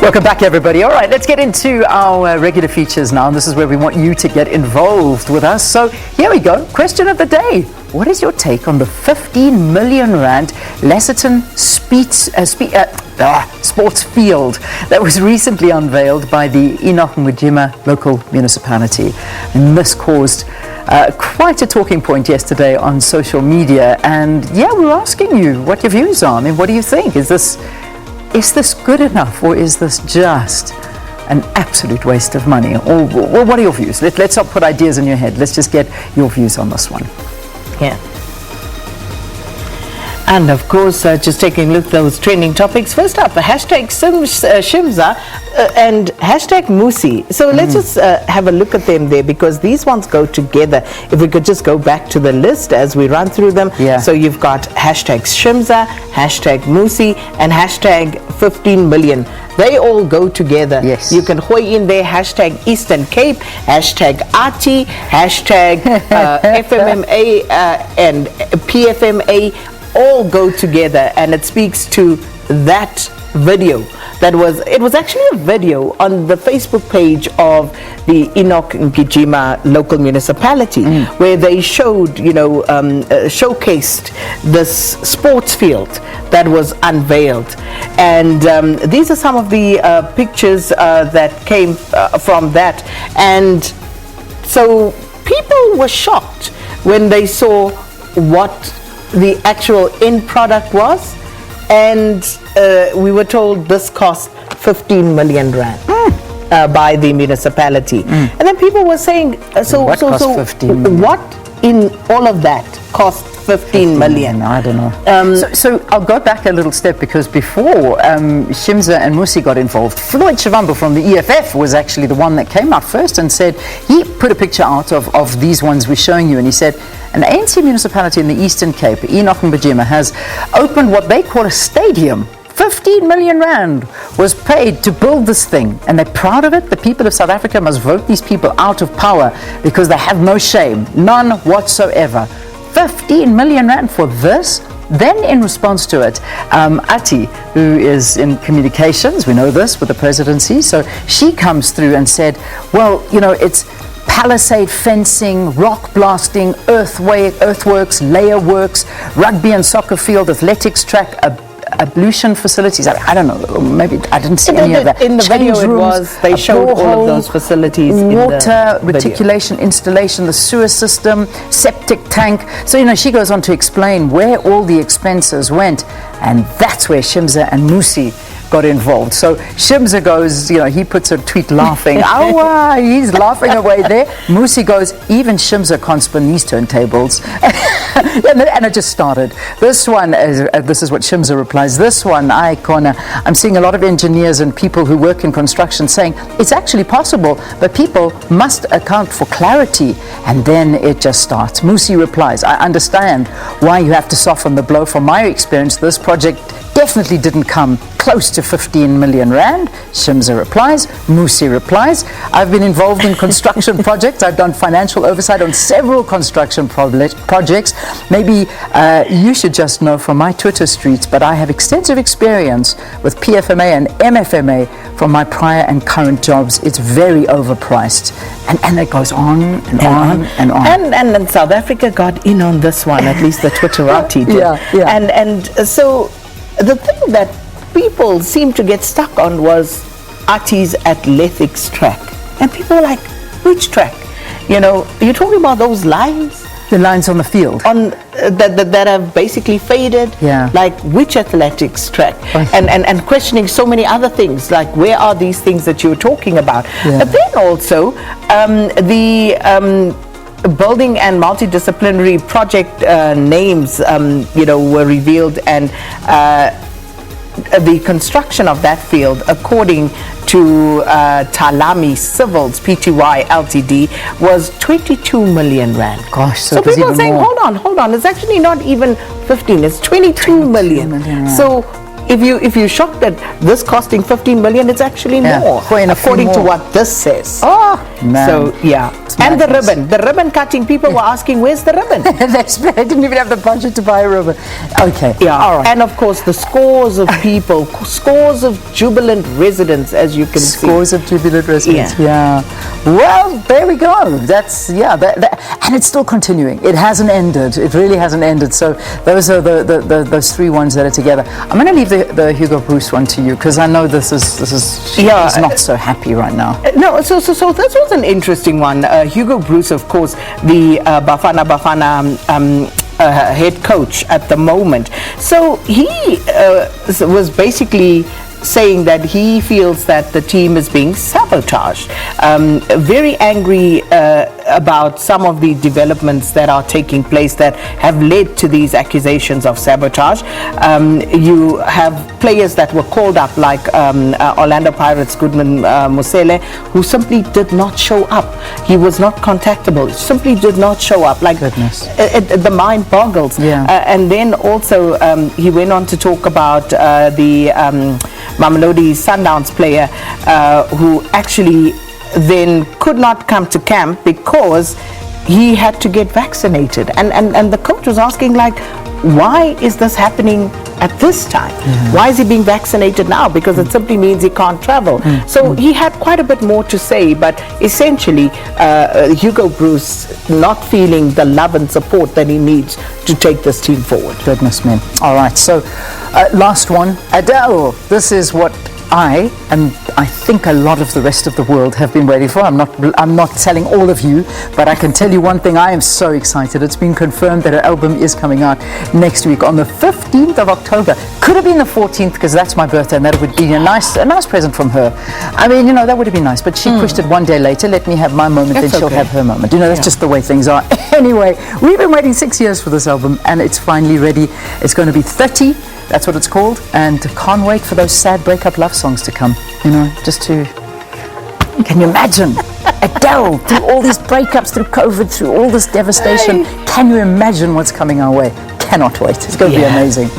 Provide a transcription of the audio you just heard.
Welcome back, everybody. All right, let's get into our regular features now. And this is where we want you to get involved with us. So here we go. Question of the day. What is your take on the 15 million rand Lasseton sports field that was recently unveiled by the Enoch Mgijima local municipality? And this caused quite a talking point yesterday on social media. And yeah, we're asking you what your views are. I mean, what do you think? Is this good enough, or is this just an absolute waste of money? Or what are your views? Let's not put ideas in your head. Let's just get your views on this one. Yeah. And of course, just taking a look at those trending topics. First up, hashtag Shimza and hashtag Musi. So let's just have a look at them there, because these ones go together. If we could just go back to the list as we run through them. Yeah. So you've got hashtag Shimza, hashtag Musi, and hashtag 15 million. They all go together. Yes. You can hoy in there hashtag Eastern Cape, hashtag Ati, hashtag FMMA and PFMA. All go together, and it speaks to that video. It was actually a video on the Facebook page of the Enoch Mgijima local municipality, where they showed, showcased this sports field that was unveiled. And these are some of the pictures that came from that. And so people were shocked when they saw what the actual end product was, and we were told this cost 15 million rand by the municipality. And then people were saying, What in all of that cost 15 million? I don't know. So I'll go back a little step, because before Shimza and Musi got involved, Floyd Shivambu from the EFF was actually the one that came out first and said, he put a picture out of these ones we're showing you, and he said, an ANC municipality in the Eastern Cape, Enoch Mgijima, has opened what they call a stadium. 15 million rand was paid to build this thing, and they're proud of it. The people of South Africa must vote these people out of power, because they have no shame, none whatsoever. 15 million rand for this? Then in response to it, Ati, who is in communications, we know this with the presidency, so she comes through and said, well, it's palisade fencing, rock blasting, earthworks, layer works, rugby and soccer field, athletics track, ablution facilities. I don't know, maybe I didn't see any of that. In the video they showed all of those facilities. Water reticulation installation, the sewer system, septic tank. So, she goes on to explain where all the expenses went, and that's where Shimza and Musi got involved. So Shimza goes, he puts a tweet laughing. He's laughing away there. Musi goes, even Shimza can't spin these turntables. and it just started. This one, this is what Shimza replies. This one, I'm seeing a lot of engineers and people who work in construction saying it's actually possible, but people must account for clarity. And then it just starts. Musi replies, I understand why you have to soften the blow. From my experience, this project definitely didn't come close to 15 million rand. Shimza replies. Musi replies, I've been involved in construction projects. I've done financial oversight on several construction projects. Maybe you should just know from my Twitter streets, but I have extensive experience with PFMA and MFMA from my prior and current jobs. It's very overpriced. And it goes on and on and on. And South Africa got in on this one, at least the Twitterati did. Yeah. And so the thing that people seem to get stuck on was Ati's athletics track. And people were like, which track? You're talking about those lines? The lines on the field. On that have basically faded. Yeah. Like, which athletics track? And questioning so many other things, like, where are these things that you're talking about? Yeah. But then also, the building and multidisciplinary project names, were revealed, and the construction of that field, according to Talami Civils Pty Ltd, was 22 million rand. Gosh, so people are saying, more. hold on, it's actually not even 15, it's 22 million. Rand. So if you're shocked at this costing 15 million, it's actually more, according to what this says. Oh, man. So, yeah. And the ribbon cutting, people were asking, where's the ribbon? They didn't even have the budget to buy a ribbon. Okay. Yeah. All right. And of course, the scores of people, scores of jubilant residents, as you can see. Scores of jubilant residents. Yeah. Well, there we go. That's, and it's still continuing. It hasn't ended. It really hasn't ended. So those are those three ones that are together. I'm going to leave the Hugo Bruce one to you, because I know this is not so happy right now. No, so this was an interesting one. Hugo Bruce, of course, the Bafana head coach at the moment. So he was basically saying that he feels that the team is being sabotaged. Very angry about some of the developments that are taking place that have led to these accusations of sabotage. You have players that were called up, like Orlando Pirates Goodman Musele, who simply did not show up. He was not contactable, simply did not show up. Like, goodness. The mind boggles. Yeah. And then also he went on to talk about the Mamelodi Sundowns player who actually then could not come to camp because he had to get vaccinated. And the coach was asking, like, why is this happening at this time? Why is he being vaccinated now? Because it simply means he can't travel. So he had quite a bit more to say, but essentially Hugo Bruce not feeling the love and support that he needs to take this team forward. Goodness me. All right, so last one, Adele. This is what I think a lot of the rest of the world have been waiting for. I'm not telling all of you, but I can tell you one thing. I am so excited. It's been confirmed that her album is coming out next week on the 15th of October. Could have been the 14th, because that's my birthday, and that would be a nice present from her. I mean, that would have been nice, but she pushed it one day later. Let me have my moment, then she'll have her moment. That's just the way things are. Anyway, we've been waiting 6 years for this album, and it's finally ready. It's going to be 30. That's what it's called, and can't wait for those sad breakup love songs to come. Can you imagine Adele through all these breakups, through COVID, through all this devastation? Can you imagine what's coming our way? Cannot wait. It's going to be amazing.